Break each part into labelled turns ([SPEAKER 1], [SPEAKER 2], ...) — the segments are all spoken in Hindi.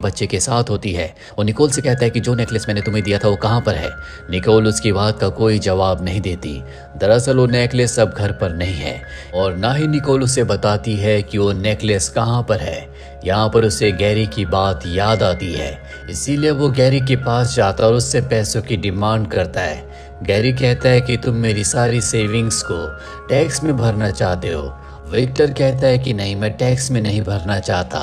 [SPEAKER 1] बच्चे के साथ होती है। वो निकोल से कहता है कि जो नेकलेस मैंने तुम्हें दिया था वो कहाँ पर है। निकोल उसकी बात का कोई जवाब नहीं देती। दरअसल वो नेकलेस अब घर पर नहीं है और ना ही निकोल उसे बताती है कि वो नेकलेस कहाँ पर है। यहाँ पर उसे गैरी की बात याद आती है, इसीलिए वो गैरी के पास जाता और उससे पैसों की डिमांड करता है। गैरी कहता है कि तुम मेरी सारी सेविंग्स को टैक्स में भरना चाहते हो। विक्टर कहता है कि नहीं, मैं टैक्स में नहीं भरना चाहता,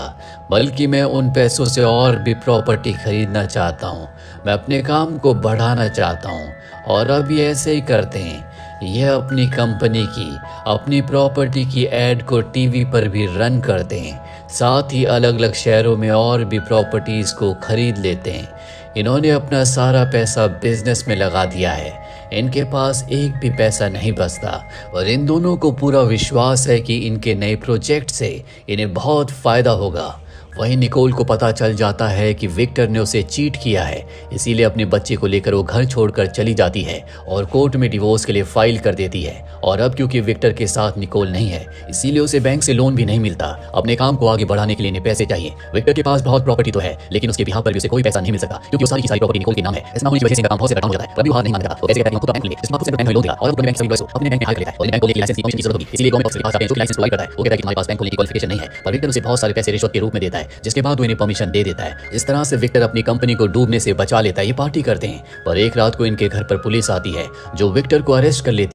[SPEAKER 1] बल्कि मैं उन पैसों से और भी प्रॉपर्टी खरीदना चाहता हूँ। मैं अपने काम को बढ़ाना चाहता हूँ। और अब ये ऐसे ही करते हैं। यह अपनी कंपनी की, अपनी प्रॉपर्टी की ऐड को टीवी पर भी रन करते हैं। साथ ही अलग अलग शहरों में और भी प्रॉपर्टीज़ को खरीद लेते हैं। इन्होंने अपना सारा पैसा बिजनेस में लगा दिया है। इनके पास एक भी पैसा नहीं बचता और इन दोनों को पूरा विश्वास है कि इनके नए प्रोजेक्ट से इन्हें बहुत फायदा होगा। वहीं निकोल को पता चल जाता है कि विक्टर ने उसे चीट किया है, इसीलिए अपने बच्चे को लेकर वो घर छोड़कर चली जाती है और कोर्ट में डिवोर्स के लिए फाइल कर देती है। और अब क्योंकि विक्टर के साथ निकोल नहीं है, इसीलिए उसे बैंक से लोन भी नहीं मिलता। अपने काम को आगे बढ़ाने के लिए इन्हें पैसे चाहिए। विक्टर के पास बहुत प्रॉपर्टी तो है, लेकिन उसके बिहाफ पर भी उसे कोई पैसा नहीं मिल सकता, क्योंकि वो सारी की सारी प्रॉपर्टी निकोल के नाम है। ऐसा होने की वजह से काम बहुत से काम हो जाता है। अभी वो हार नहीं मानता। वो कैसे कहता है कि बैंक ले, इसमें खुद से बैंक में लोन दिया और अपने बैंक से अपने बैंक में हायर कर लेता है और बैंक को लेकर लाइसेंस की कमीशन की जरूरत होगी, इसलिए गवर्नमेंट के पास जाते हैं जो लाइसेंस प्रोवाइड करता है। वो कहता है कि हमारे पास बैंक को लेकर क्वालिफिकेशन नहीं है, पर विक्टर उसे बहुत सारे पैसे रिश्वत के रूप में देता है, जिसके बाद वो इन्हें परमिशन दे देता है। इस तरह से विक्टर अपनी कंपनी को डूबने से बचा लेता है। ये पार्टी करते हैं, पर एक रात को इनके घर पर पुलिस आती है जो विक्टर को अरेस्ट कर लेती है।